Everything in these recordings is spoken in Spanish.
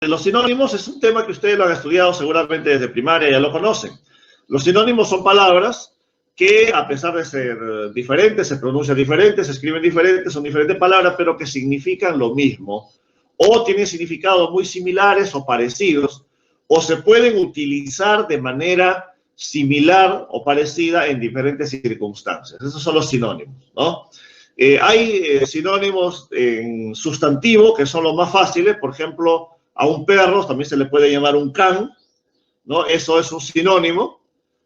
Los sinónimos es un tema que ustedes lo han estudiado seguramente desde primaria, ya lo conocen. Los sinónimos son palabras que, a pesar de ser diferentes, se pronuncian diferentes, se escriben diferentes, son diferentes palabras, pero que significan lo mismo, o tienen significados muy similares o parecidos, o se pueden utilizar de manera similar o parecida en diferentes circunstancias. Esos son los sinónimos, ¿no? Hay sinónimos en sustantivo, que son los más fáciles. Por ejemplo, a un perro también se le puede llamar un can, ¿no? Eso es un sinónimo,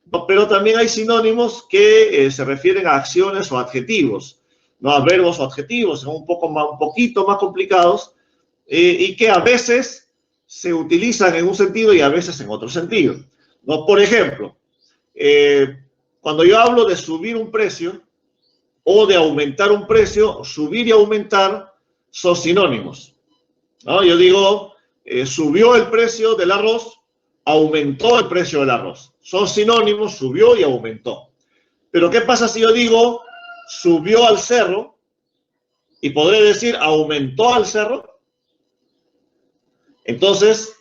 ¿no? Pero también hay sinónimos que se refieren a acciones o adjetivos, ¿no? A verbos o adjetivos, son un poquito más complicados, y que a veces se utilizan en un sentido y a veces en otro sentido, ¿no? Por ejemplo, cuando yo hablo de subir un precio o de aumentar un precio, subir y aumentar son sinónimos, ¿no? Yo digo, subió el precio del arroz, aumentó el precio del arroz. Son sinónimos, subió y aumentó. Pero ¿qué pasa si yo digo, subió al cerro? Y podré decir, aumentó al cerro. Entonces,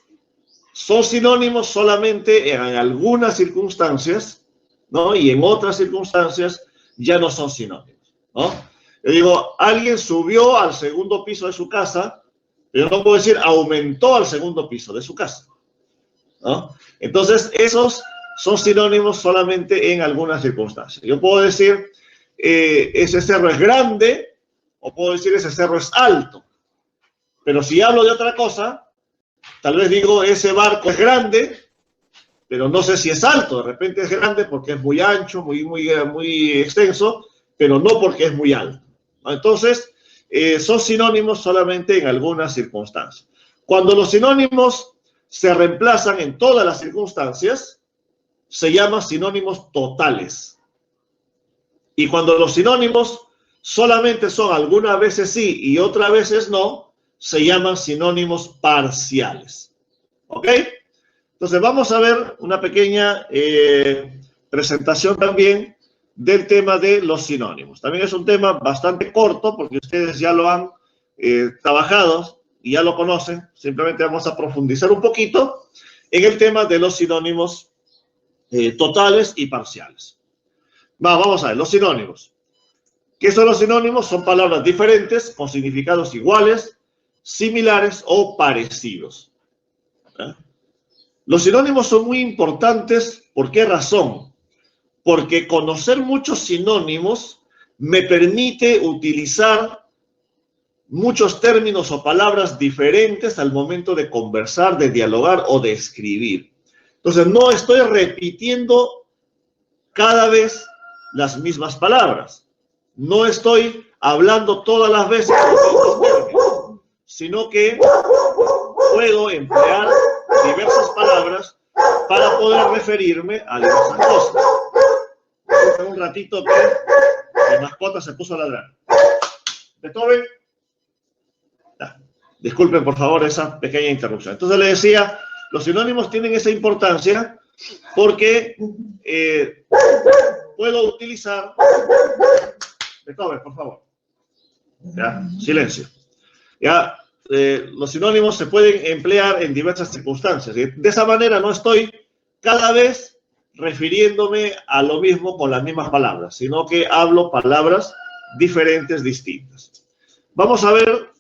son sinónimos solamente en algunas circunstancias, ¿no? Y en otras circunstancias ya no son sinónimos, ¿no? Yo digo, alguien subió al segundo piso de su casa, pero no puedo decir aumentó al segundo piso de su casa, ¿no? Entonces, esos son sinónimos solamente en algunas circunstancias. Yo puedo decir, ese cerro es grande, o puedo decir, ese cerro es alto. Pero si hablo de otra cosa, tal vez digo, ese barco es grande, pero no sé si es alto. De repente es grande porque es muy ancho, muy extenso, pero no porque es muy alto, ¿no? Entonces, son sinónimos solamente en algunas circunstancias. Cuando los sinónimos se reemplazan en todas las circunstancias, se llaman sinónimos totales. Y cuando los sinónimos solamente son algunas veces sí y otras veces no, se llaman sinónimos parciales. ¿Ok? Entonces vamos a ver una pequeña presentación también del tema de los sinónimos. También es un tema bastante corto porque ustedes ya lo han trabajado y ya lo conocen. Simplemente vamos a profundizar un poquito en el tema de los sinónimos totales y parciales. Vamos a ver, los sinónimos. ¿Qué son los sinónimos? Son palabras diferentes con significados iguales, similares o parecidos. Los sinónimos son muy importantes. ¿Por qué razón? Porque conocer muchos sinónimos me permite utilizar muchos términos o palabras diferentes al momento de conversar, de dialogar o de escribir. Entonces, no estoy repitiendo cada vez las mismas palabras. No estoy hablando todas las veces los términos, sino que puedo emplear diversas palabras para poder referirme a diversas cosas. Un ratito que mi mascota se puso a ladrar. Beethoven. Disculpen, por favor, esa pequeña interrupción. Entonces le decía, los sinónimos tienen esa importancia porque puedo utilizar... Beethoven, por favor. Ya, silencio. Ya, los sinónimos se pueden emplear en diversas circunstancias. De esa manera no estoy cada vez refiriéndome a lo mismo con las mismas palabras, sino que hablo palabras diferentes, distintas. Vamos a ver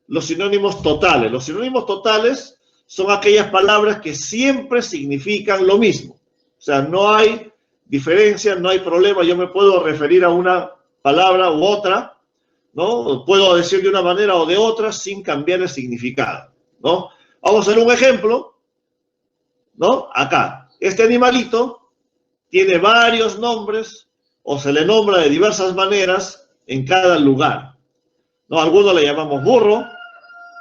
los sinónimos totales. Los sinónimos totales son aquellas palabras que siempre significan lo mismo. O sea, no hay diferencia, no hay problema. Yo me puedo referir a una palabra u otra, ¿no? Puedo decir de una manera o de otra sin cambiar el significado, ¿no? Vamos a hacer un ejemplo, ¿no? Acá, este animalito tiene varios nombres o se le nombra de diversas maneras en cada lugar, ¿no? Algunos le llamamos burro,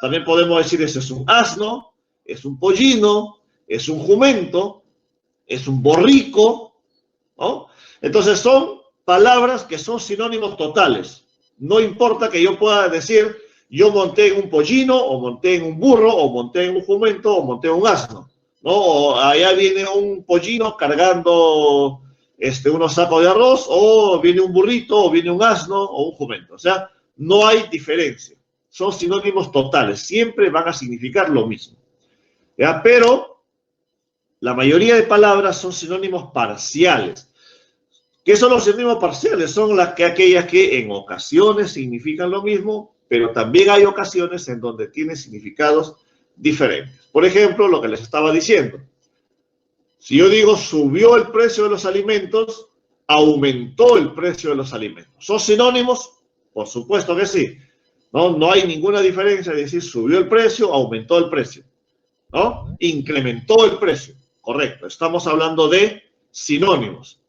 también podemos decir ese es un asno, es un pollino, es un jumento, es un borrico, ¿no? Entonces son palabras que son sinónimos totales. No importa que yo pueda decir, yo monté en un pollino, o monté en un burro, o monté en un jumento, o monté en un asno, ¿no? O allá viene un pollino cargando unos sacos de arroz, o viene un burrito, o viene un asno, o un jumento. O sea, no hay diferencia. Son sinónimos totales. Siempre van a significar lo mismo. ¿ya? Pero la mayoría de palabras son sinónimos parciales. ¿Qué son los sinónimos parciales? Son aquellas que en ocasiones significan lo mismo, pero también hay ocasiones en donde tienen significados diferentes. Por ejemplo, lo que les estaba diciendo. Si yo digo subió el precio de los alimentos, aumentó el precio de los alimentos. ¿Son sinónimos? Por supuesto que sí. No hay ninguna diferencia de decir subió el precio, aumentó el precio. ¿No? Incrementó el precio. Correcto. Estamos hablando de sinónimos.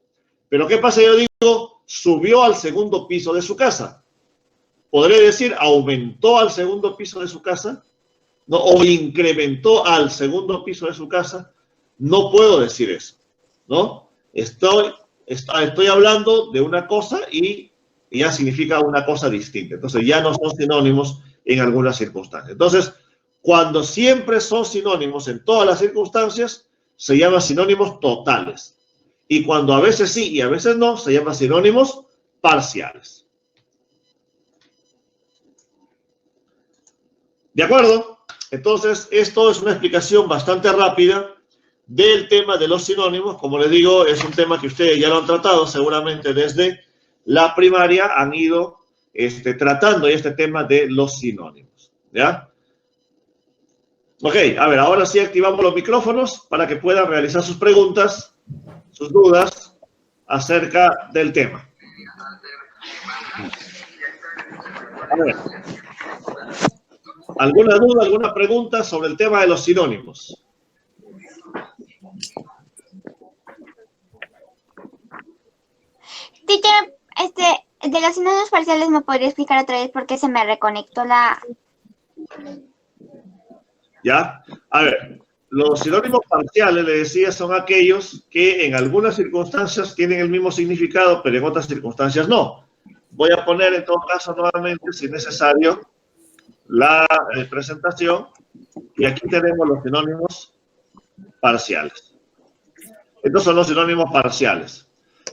Pero ¿qué pasa? Yo digo subió al segundo piso de su casa. ¿Podré decir aumentó al segundo piso de su casa? ¿No? O incrementó al segundo piso de su casa. No puedo decir eso, ¿no? Estoy hablando de una cosa y ya significa una cosa distinta. Entonces ya no son sinónimos en algunas circunstancias. Entonces, cuando siempre son sinónimos en todas las circunstancias, se llaman sinónimos totales. Y cuando a veces sí y a veces no, se llaman sinónimos parciales. ¿De acuerdo? Entonces, esto es una explicación bastante rápida del tema de los sinónimos. Como les digo, es un tema que ustedes ya lo han tratado, seguramente desde la primaria han ido tratando este tema de los sinónimos. ¿Ya? Ok, a ver, ahora sí activamos los micrófonos para que puedan realizar sus preguntas, sus dudas acerca del tema. A ver. ¿Alguna duda, alguna pregunta sobre el tema de los sinónimos? Teacher, de los sinónimos parciales, ¿me podría explicar otra vez por qué se me reconectó la...? ¿Ya? A ver, los sinónimos parciales, le decía, son aquellos que en algunas circunstancias tienen el mismo significado, pero en otras circunstancias no. Voy a poner en todo caso nuevamente, si es necesario, la presentación. Y aquí tenemos los sinónimos parciales. Estos son los sinónimos parciales.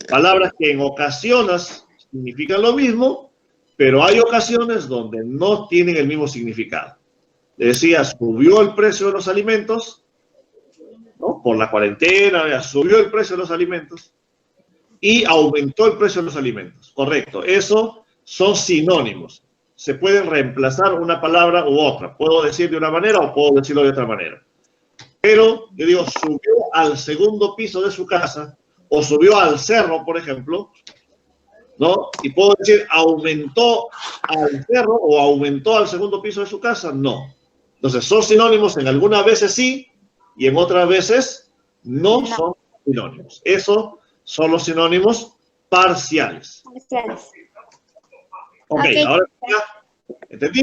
Palabras que en ocasiones significan lo mismo, pero hay ocasiones donde no tienen el mismo significado. Le decía, subió el precio de los alimentos, ¿no? Por la cuarentena, subió el precio de los alimentos y aumentó el precio de los alimentos. Correcto, eso son sinónimos. Se pueden reemplazar una palabra u otra. Puedo decir de una manera o puedo decirlo de otra manera. Pero, yo digo, subió al segundo piso de su casa o subió al cerro, por ejemplo, ¿no? Y puedo decir, aumentó al cerro o aumentó al segundo piso de su casa. No. Entonces, son sinónimos en algunas veces sí y en otras veces no son sinónimos. Eso son los sinónimos parciales. Parciales. Ok, ahora ya entendí.